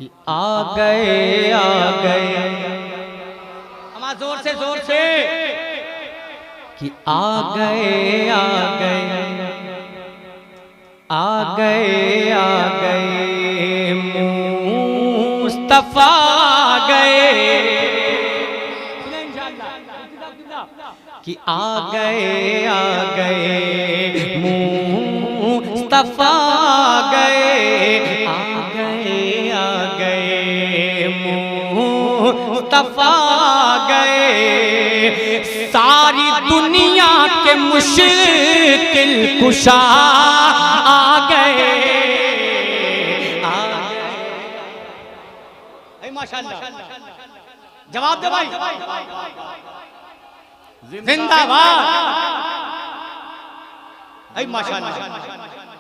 कि आ गए हमारा जोर से कि आ गए मुस्तफा गए कि आ गए मुस्तफा गए मुस्तफा गए सारी दुनिया के मुश्किल कुशा आ गए माशाअल्लाह जवाब दे भाई जिंदाबाद माशाअल्लाह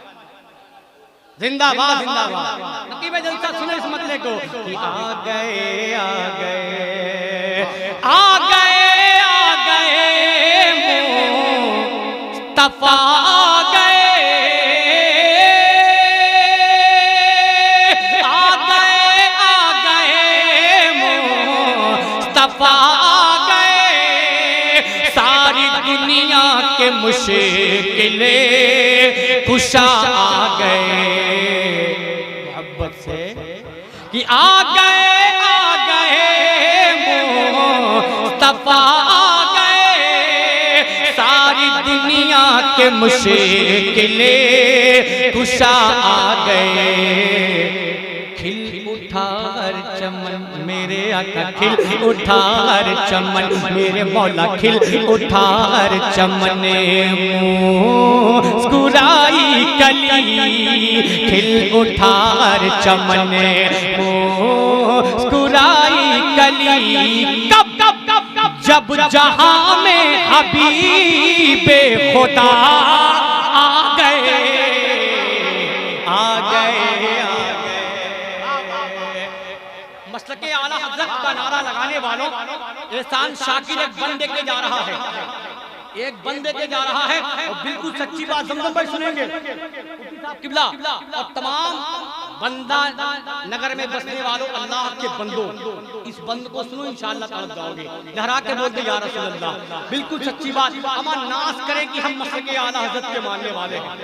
जिंदाबाद नकीब जलसा सुने इस मतले को कि आ गए मुस्तफा मुश्किले कुशा आ गए मोहब्बत से कि आ गए मुस्तफा गए सारी दुनिया के मुश्किले कुशा आ गए खिल उठा हर चमन मेरे आका खिल उठा हर चमन मेरे मौला खिल उठा हर चमन मुस्कुराई कली खिल उठा हर चमन मुस्कुराई कली कब जब जहां में हबीबे खुदा आ गए मसलके आला हज़रत का नारा लगाने वालों एहसान शाकिर एक बंदे के जा रहा है और बिल्कुल सच्ची बात जमजम भाई सुनेंगे किबला और तमाम बंदा नगर में बसने वालों अल्लाह के बंदों इस बंद को सुनो इंशाअल्लाह ताला जाओगे लहरा के बोलते या रसूल अल्लाह बिल्कुल सच्ची बात हमारा नाज करे कि हम मसलके आला हज़रत के मानने वाले हैं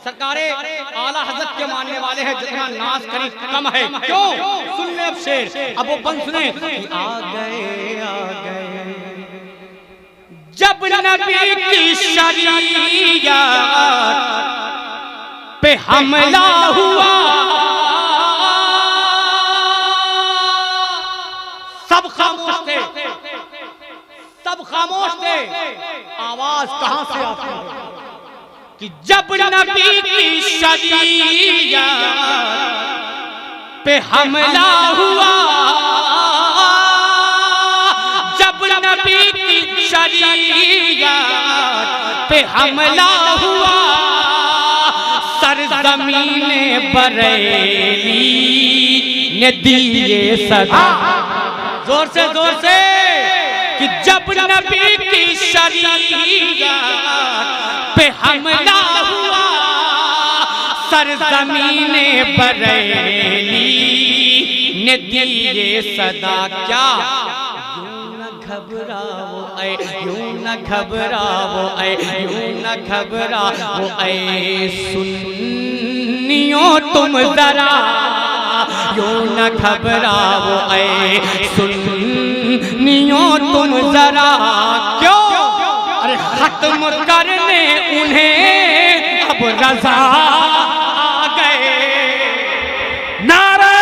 सरकारे आला हज़रत के मानने वाले हैं जितना नाज करी कम है क्यों सुन ले अब शेर अब वो बंद सुने कि आ गए जब नबी की शरीयत पे हमला हुआ सब खामोश थे आवाज कहां से आती है कि जब नबी की शरीयत पे हमला हुआ जब नबी की शरीयत पे हमला हुआ सरज़मीने बरेली ने दिए सदा जोर से कि जब नबी की शरीयत पे हमला हुआ सरज़मीने बरेली ने दिए सदा क्या यूं न घबराओ ऐ सुन्नियों तुम जरा यूं न घबराओ ऐ सुन्नियों तुम जरा क्यों अरे खत्म करने उन्हें अब रज़ा आ गए नारे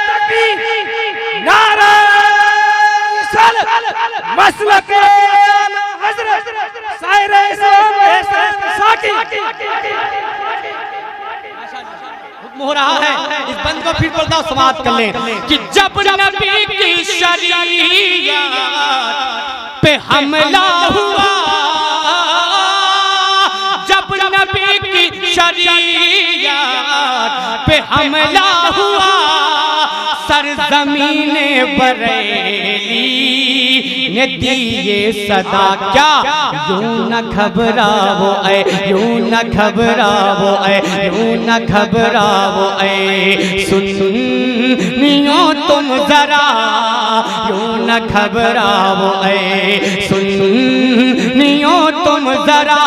तकबीर नारे रिसालत मसलके हज़रत साहिरे साकी हो रहा है इस बंद को फिर बोलता हूं समाप्त कर लें कि जब नबी की शरीयत पे हमला हुआ जब नबी की शरीयत पे हमला हुआ सरजमीने बरेली ने दिए सदा क्या यूं न घबराओ ऐ यूं न घबराओ ऐ यूं न घबराओ ऐ सुन्नियो तुम जरा यूं न घबराओ ऐ सुन्नियो तुम जरा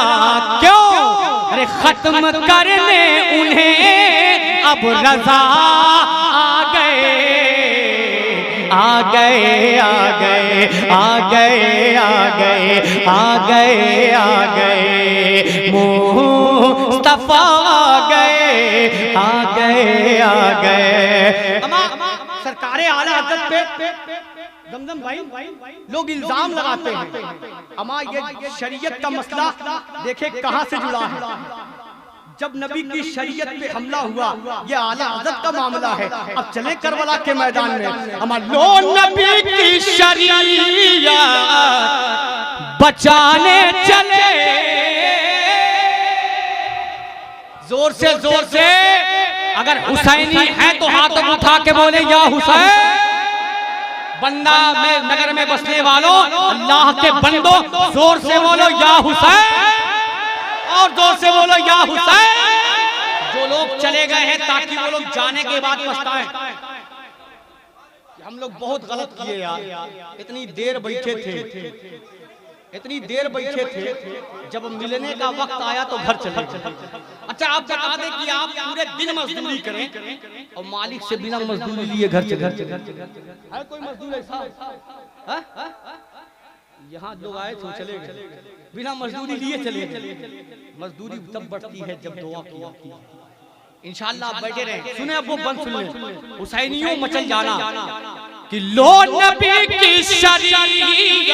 क्यों अरे खत्म करने उन्हें अब रजा आ गए आ गए आ गए आ गए आ गए आ गए आ गए मुस्तफा आ गए आ गए आ गए। सरकारे आला हज़रत पे दमदम भाई लोग इल्जाम लगाते हैं अमा ये शरीयत का मसला देखे कहां से जुड़ा है। जब नबी की शरीयत पे हमला हुआ ये आला हज़रत का मामला है। अब चले करबला के मैदान में हम लो नबी की शरीयत बचाने चले जोर से अगर हुसैनी है तो हाथ उठा के बोले या हुसैन। बंदा में नगर में बसने वालों अल्लाह के बंदो जोर से बोलो या हुसैन और जोर से बोलो या हुसैन। जो लोग चले गए हैं ताकि वो लोग जाने के बाद पछताएं हम लोग बहुत गलत किए यार। इतनी देर बैठे थे जब मिलने का वक्त आया तो घर चले। अच्छा आप बता दें कि आप पूरे दिन मजदूरी करें और मालिक से बिना मजदूरी लिए घर है कोई मजदूर ऐसा यहाँ लोग आए तो चले गए बिना मजदूरी लिए चले गए। मजदूरी तब बढ़ती है जब दुआ की। इंशाअल्लाह आप बैठे रहे सुने अब वो बंद सुन ले हुसैनियों मचल जाना कि लो नबी की शरीयत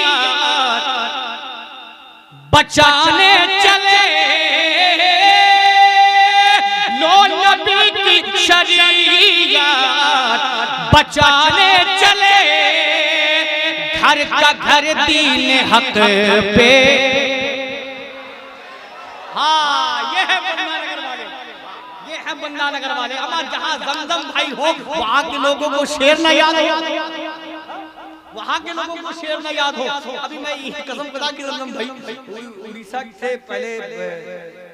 बचाने चले लो नबी की शरीयत बचाने चले घर का घर दीन हक पे। हाँ ये है बंदा नगर वाले ये है बंदा नगर वाले। अब जहाँ जमजम भाई हो वहाँ के लोगों को शेर न याद हो वहाँ के लोगों को शेर न याद हो। अभी मैं कसम खुदा की जमजम भाई उड़ीसा से पहले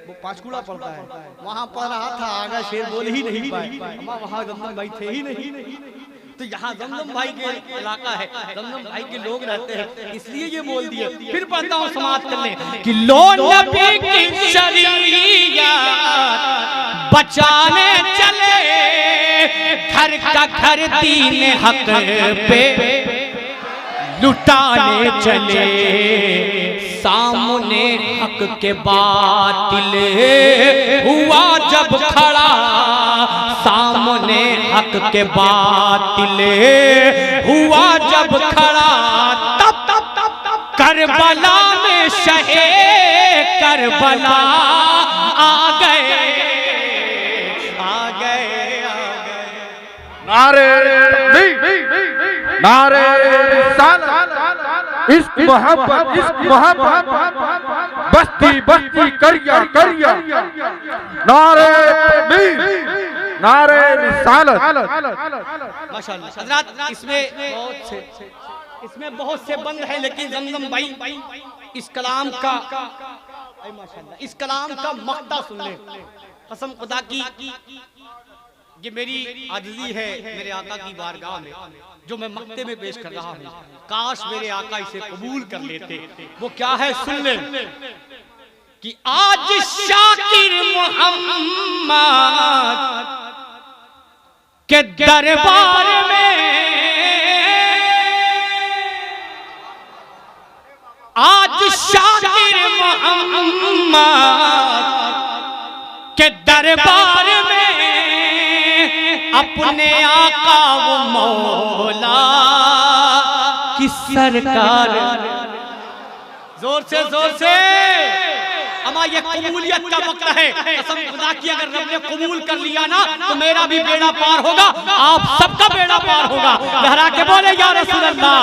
वो पांचकुड़ा पड़ता है वहाँ पढ़ रहा था आगा शेर बोल ही नहीं पाए वहाँ जमजम भाई थे ही नहीं। तो यहाँ जमजम भाई के इलाका है जमजम भाई के लोग रहते हैं इसलिए ये बोल दिए। फिर पढ़ता हूँ समाप्त कर ले कि लो नबी की शरीयत बचाने चले घर का घर दीन हक पे लुटाने चले सामने हक के बातिल हुआ जब खड़ा सामने हक के बातिल हुआ जब खड़ा तब करबला में शहे करबला आ गए नारे नारे इश्क मोहब्बत बस्ती करिया नारे नारे रिसालत। माशाअल्लाह हज़रात इसमें बहुत से बंद है लेकिन जमजम भाई इस कलाम का माशाअल्लाह इस कलाम का मक्ता सुन ले कसम खुदा की ये मेरी आजिज़ी है मेरे आका की बारगाह में जो मैं मक्ते में पेश कर रहा हूँ। काश मेरे आका इसे कबूल कर लेते। वो क्या है सुन ले कि आज शाकिर मोहम्मद के दरबार में आज शाकिर मोहम्मद के दरबार में अपने आका वो मौला की सरकार जोर से अमा ये कबूलियत का वक्त है। कसम खुदा की अगर रब ने कबूल कर लिया ना तो मेरा भी बेड़ा पार होगा आप सबका बेड़ा पार होगा। लहरा के बोले या रसूल अल्लाह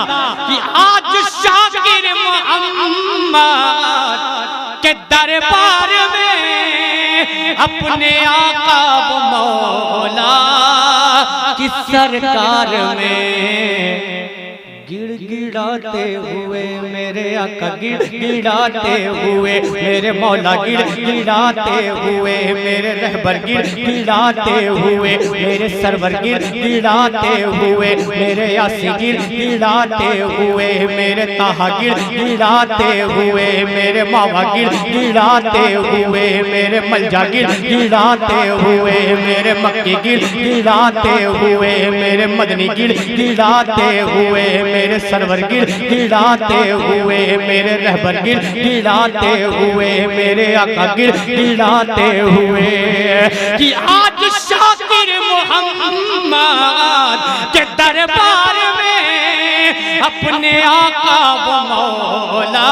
कि आज शाकिर मोहम्मद के दरबार में अपने आका वो मौला की कि सरकार में गिड़गिड़ाते हुए मेरे आका गिड़गिड़ाते हुए, मेरे मौला गिड़गिड़ाते हुए, मेरे रहबर गिड़गिड़ाते हुए, मेरे सरवर गिड़गिड़ाते हुए, मेरे यासी गिड़गिड़ाते हुए, मेरे ताहा गिड़गिड़ाते हुए, मेरे मावा गिड़गिड़ाते हुए, मेरे मलजा गिड़गिड़ाते हुए, मेरे मक्की गिड़गिड़ाते हुए, मेरे मदनी गिड़गिड़ाते हुए, मेरे सरवर गिड़गिड़ाते हुए, मेरे रहबर गिड़गिड़ाते हुए, मेरे आका गिड़गिड़ाते हुए कि आज शाकिर मोहम्मद के दरबार में अपने आका व मौला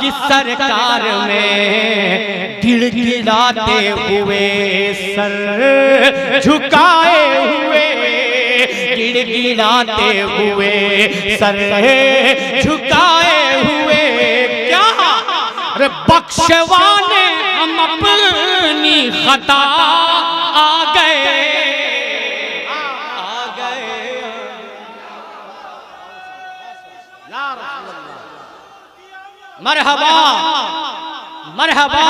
की सरकार में गिड़गिड़ाते हुए, सर झुकाए हुए, गिड़गिड़ाते हुए, सर झुकाए हुए, क्या रे बख्शवाने हम अपनी खता आ गए, आ गए। मरहबा मरहबा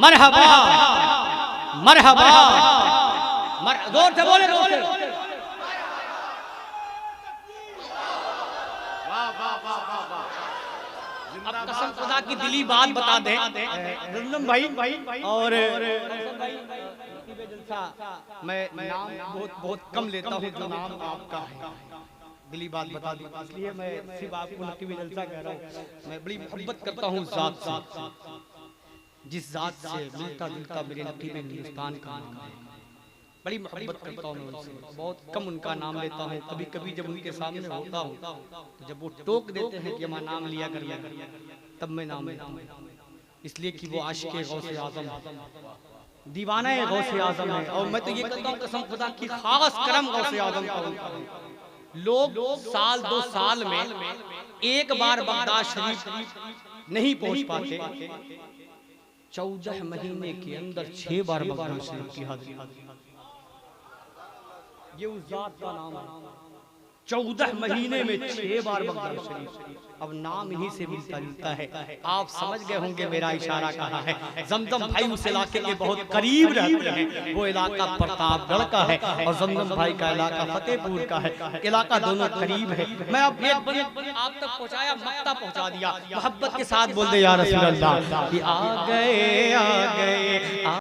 मरहबा मरहबा, जोर से बोले, जोर से। अब कसम खुदा की दिली बात बता दे रंजन भाई और मैं नाम बहुत कम लेता हूँ, जो नाम आपका है दिली बात बता दी, इसलिए मैं सिर्फ आपको नकीब जलसा कह रहा हूँ। मैं बड़ी मोहब्बत करता हूँ जात से, जिस जात से मिलता जुलता मेरे नकीब हिंदुस्तान का नाम है, बड़ी मोहब्बत करता हूँ मैं उनसे, बहुत कम उनका नाम लेता हूँ। कभी कभी जब उनके सामने होता हूँ तो जब वो टोक देते हैं कि हमारा नाम लिया कर, तब मैं नाम लेता हूँ, इसलिए कि वो आशिक़ गौसे आज़म दीवाना गौसे आज़म है। और मैं तो ये कहता हूँ कसम खुदा की खास करम गौसे आज़म का। लोग साल 2 साल में एक बार बगदाद शरीफ नहीं पहुंच पाते, 14 महीने के अंदर 6 बार बगदाद शरीफ की हाजिरी, ये उस जात का नाम है। 14 महीने में 6 बार बगदाद शरीफ, अब नाम ही से मिलता जुलता है। आप समझ गए होंगे मेरा इशारा कहाँ है। जमजम भाई उस इलाके के बहुत करीब रहते हैं, वो इलाका प्रतापगढ़ का है और जमजम भाई का इलाका फतेहपुर का है, इलाका दोनों करीब है। मैं अब एक आप तक पहुँचाया, मक्ता पहुँचा दिया, मोहब्बत के साथ बोल दे या रसूल अल्लाह कि आ गए आ गए।